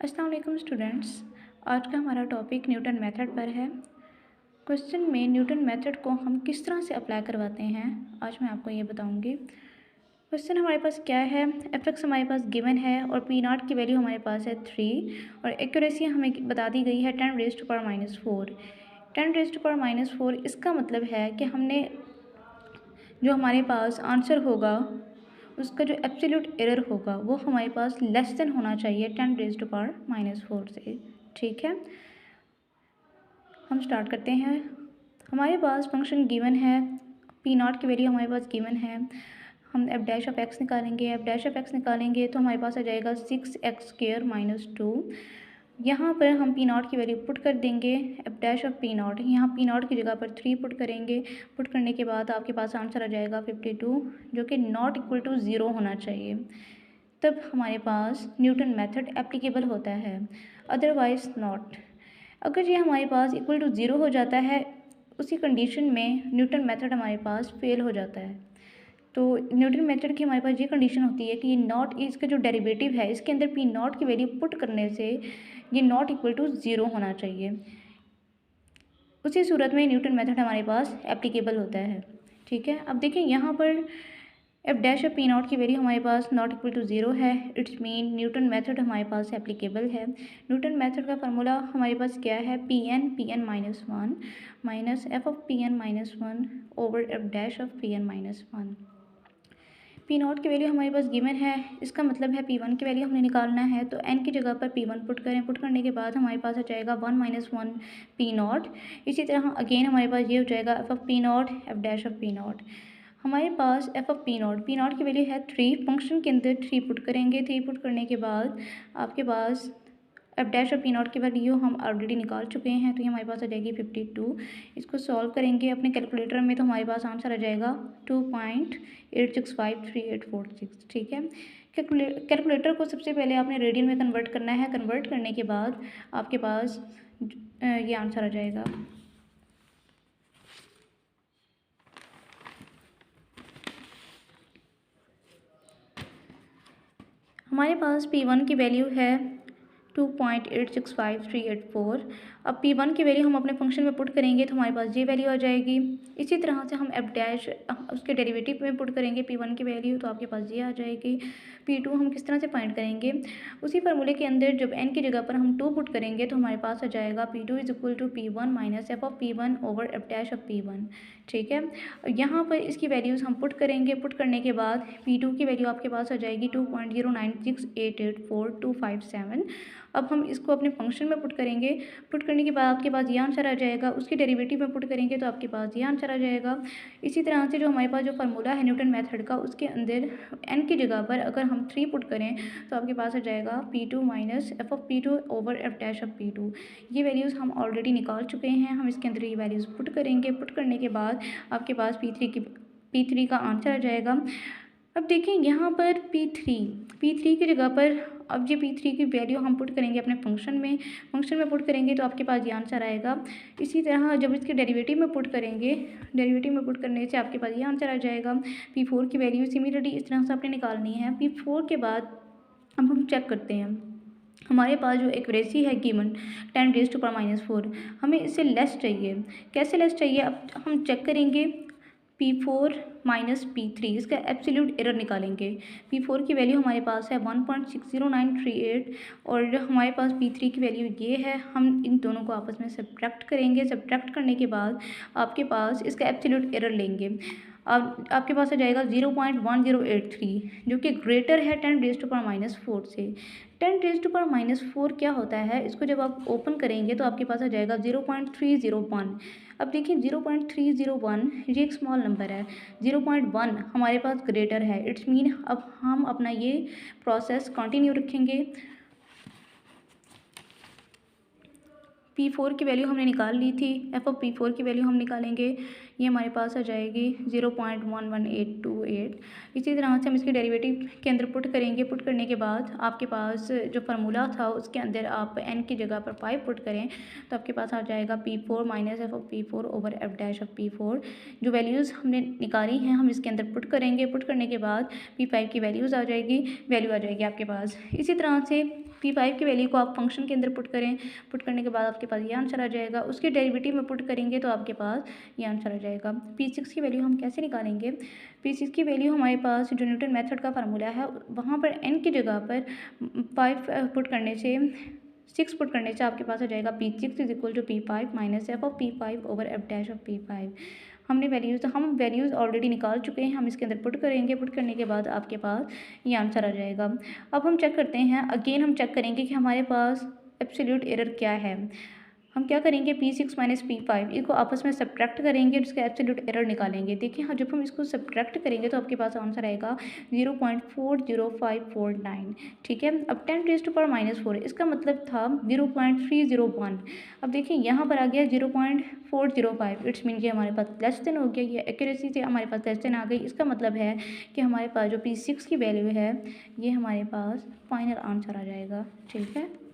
अस्सलाम वालेकुम स्टूडेंट्स। आज का हमारा टॉपिक न्यूटन मेथड पर है। क्वेश्चन में न्यूटन मेथड को हम किस तरह से अप्लाई करवाते हैं आज मैं आपको ये बताऊंगी। क्वेश्चन हमारे पास क्या है, एफ एक्स हमारे पास गिवन है और पी नॉट की वैल्यू हमारे पास है 3 और एक्यूरेसी हमें बता दी गई है 10⁻⁻⁴। 10⁻⁻⁴ इसका मतलब है कि हमने जो हमारे पास आंसर होगा उसका जो एब्सोल्यूट एरर होगा वो हमारे पास लेस देन होना चाहिए 10⁻⁻⁴ से। ठीक है, हम स्टार्ट करते हैं। हमारे पास फंक्शन गिवन है, पी नॉट की वैल्यू हमारे पास गिवन है। हम एफ डैश ऑफ एक्स निकालेंगे, एफ डैश ऑफ एक्स निकालेंगे तो हमारे पास आ जाएगा 6x² - 2। यहाँ पर हम पी नॉट की वैल्यू पुट कर देंगे, F dash of P not, यहाँ पी नॉट की जगह पर 3 पुट करेंगे। पुट करने के बाद आपके पास आंसर आ जाएगा 52, जो कि नॉट इक्वल टू 0 होना चाहिए। तब हमारे पास न्यूटन मेथड एप्लीकेबल होता है, अदरवाइज नॉट। अगर ये हमारे पास इक्वल टू 0 हो जाता है, उसी कंडीशन में न्यूटन मेथड हमारे पास फेल हो जाता है। तो न्यूटन मेथड की हमारे पास ये कंडीशन होती है कि ये नॉट, इसका जो डेरिवेटिव है इसके अंदर पी नॉट की वैल्यू पुट करने से ये नॉट इक्वल टू 0 होना चाहिए। उसी सूरत में न्यूटन मेथड हमारे पास एप्लीकेबल होता है। ठीक है, अब देखिए यहाँ पर F dash of P naught की वैल्यू हमारे पास नॉट इक्वल टू 0 है, इट्स मीन न्यूटन मेथड हमारे पास एप्लीकेबल है। न्यूटन मेथड का फार्मूला हमारे पास क्या है, Pn(1) minus f of Pn(1) over f dash of Pn(1). P naught की वैल्यू हमारे पास गिवन है, इसका मतलब है P1 की वैल्यू हमने निकालना है, तो n की जगह पर P1 पुट करें। पुट करने के बाद हमारे पास आ जाएगा 1 - 1 पी नॉट। इसी तरह अगेन हमारे पास ये हो जाएगा F of P not, F dash of P not. हमारे पास एफ ऑफ पी नॉट की वैल्यू है 3, फंक्शन के अंदर 3 पुट करेंगे। 3 पुट करने के बाद आपके पास F dash of P naught की वैल्यू हम ऑलरेडी निकाल चुके हैं, तो ये हमारे पास आ जाएगी 52। इसको सॉल्व करेंगे अपने कैलकुलेटर में तो हमारे पास आंसर आ जाएगा 2.865386। ठीक है, कैलकुलेटर को सबसे पहले आपने रेडियन में कन्वर्ट करना है। कन्वर्ट करने के बाद आपके पास ये आंसर आ जाएगा। हमारे पास P1 की वैल्यू है 2.865384। अब P1 की वैल्यू हम अपने फंक्शन में पुट करेंगे तो हमारे पास ये वैल्यू आ जाएगी। इसी तरह से हम एफ डैश उसके डेरिवेटिव में पुट करेंगे P1 की वैल्यू, तो आपके पास ये आ जाएगी। P2 हम किस तरह से फाइंड करेंगे, उसी फार्मूले के अंदर जब n की जगह पर हम 2 पुट करेंगे तो हमारे पास आ जाएगा P2 = P1 minus f of P1 over f dash of P1। ठीक है, यहाँ पर इसकी वैल्यूज़ हम पुट करेंगे। पुट करने के बाद P2 की वैल्यू आपके पास आ जाएगी 2.096884257। अब हम इसको अपने फंक्शन में पुट करेंगे। पुट करने के बाद आपके पास ये आंसर आ जाएगा। उसकी डेरिवेटिव में पुट करेंगे तो आपके पास ये आंसर आ जाएगा। इसी तरह से जो हमारे पास जो फार्मूला है न्यूटन मेथड का, उसके अंदर n की जगह पर अगर हम 3 पुट करें तो आपके पास आ जाएगा P2 minus f of P2 over f dash of P2। ये वैल्यूज़ हम ऑलरेडी निकाल चुके हैं, हम इसके अंदर ये वैल्यूज़ पुट करेंगे। पुट करने के बाद आपके पास P3 का आंसर आ जाएगा। अब देखें यहाँ पर P3 की जगह पर अब ये P3 की वैल्यू हम पुट करेंगे अपने फंक्शन में पुट करेंगे तो आपके पास ये आंसर आएगा। इसी तरह जब इसके डेरिवेटिव में पुट करेंगे, डेरिवेटिव में पुट करने से आपके पास ये आंसर आ जाएगा। P4 की वैल्यू सिमिलरली इस तरह से आपने निकालनी है। P4 के बाद अब हम चेक करते हैं। हमारे पास जो एक्यूरेसी है गिवन 10⁻⁻⁴, हमें इससे लेस चाहिए। कैसे लेस चाहिए, अब हम चेक करेंगे। P4 माइनस P3, इसका एब्सोल्यूट एरर निकालेंगे। P4 की वैल्यू हमारे पास है 1.60938 और हमारे पास P3 की वैल्यू ये है। हम इन दोनों को आपस में सब्ट्रैक्ट करेंगे। सब्ट्रैक्ट करने के बाद आपके पास इसका एब्सोल्यूट एरर लेंगे। अब आपके पास आ जाएगा 0.1083, जो कि ग्रेटर है 10⁻⁻⁴ से। 10⁻⁻⁴ क्या होता है, इसको जब आप ओपन करेंगे तो आपके पास आ जाएगा 0.301। अब देखिए 0.301 ये एक स्मॉल नंबर है, 0.1 हमारे पास ग्रेटर है, इट्स मीन अब हम अपना ये प्रोसेस कंटिन्यू रखेंगे। P4 की वैल्यू हमने निकाल ली थी, एफ ऑफ P4 की वैल्यू हम निकालेंगे। ये हमारे पास आ जाएगी 0.11828। इसी तरह से हम इसके डेरिवेटिव के अंदर पुट करेंगे। पुट करने के बाद आपके पास जो फार्मूला था उसके अंदर आप n की जगह पर 5 पुट करें तो आपके पास आ जाएगा P4 minus f of P4 over f dash of P4। जो वैल्यूज़ हमने निकाली हैं हम इसके अंदर पुट करेंगे। पुट करने के बाद P5 की वैल्यूज़ आ जाएगी, वैल्यू आ जाएगी आपके पास। इसी तरह से P5 की वैल्यू को आप फंक्शन के अंदर पुट करें, पुट करने के बाद आपके पास ये आंसर आ जाएगा। उसके डेरिवेटिव में पुट करेंगे तो आपके पास ये आंसर आ जाएगा। P6 की वैल्यू हम कैसे निकालेंगे? P6 की वैल्यू हमारे पास जो न्यूटन मेथड का फार्मूला है वहाँ पर n की जगह पर 5 पुट करने से 6 पुट करने से आपके पास आ जाएगा P6 is equal to P5 minus f of P5 over f dash of P5। हम वैल्यूज़ ऑलरेडी निकाल चुके हैं, हम इसके अंदर पुट करेंगे। पुट करने के बाद आपके पास ये आंसर आ जाएगा। अब हम चेक करते हैं, अगेन हम चेक करेंगे कि हमारे पास एब्सोल्यूट एरर क्या है। हम क्या करेंगे, P6 माइनस P5 इसको आपस में सब्ट्रैक्ट करेंगे और इसका एब्सोल्यूट एरर निकालेंगे। देखिए हाँ, जब हम इसको सब्ट्रैक्ट करेंगे तो आपके पास आंसर आएगा 0.40549। ठीक है, अब 10⁻⁻4 इसका मतलब था 0.301। अब देखिए यहाँ पर आ गया 0.405, इट्स मीन कि हमारे पास लेस देन हो गया, ये एक्यूरेसी से हमारे पास लेस देन आ गई। इसका मतलब है कि हमारे पास जो P6 की वैल्यू है ये हमारे पास फाइनल आंसर आ जाएगा। ठीक है।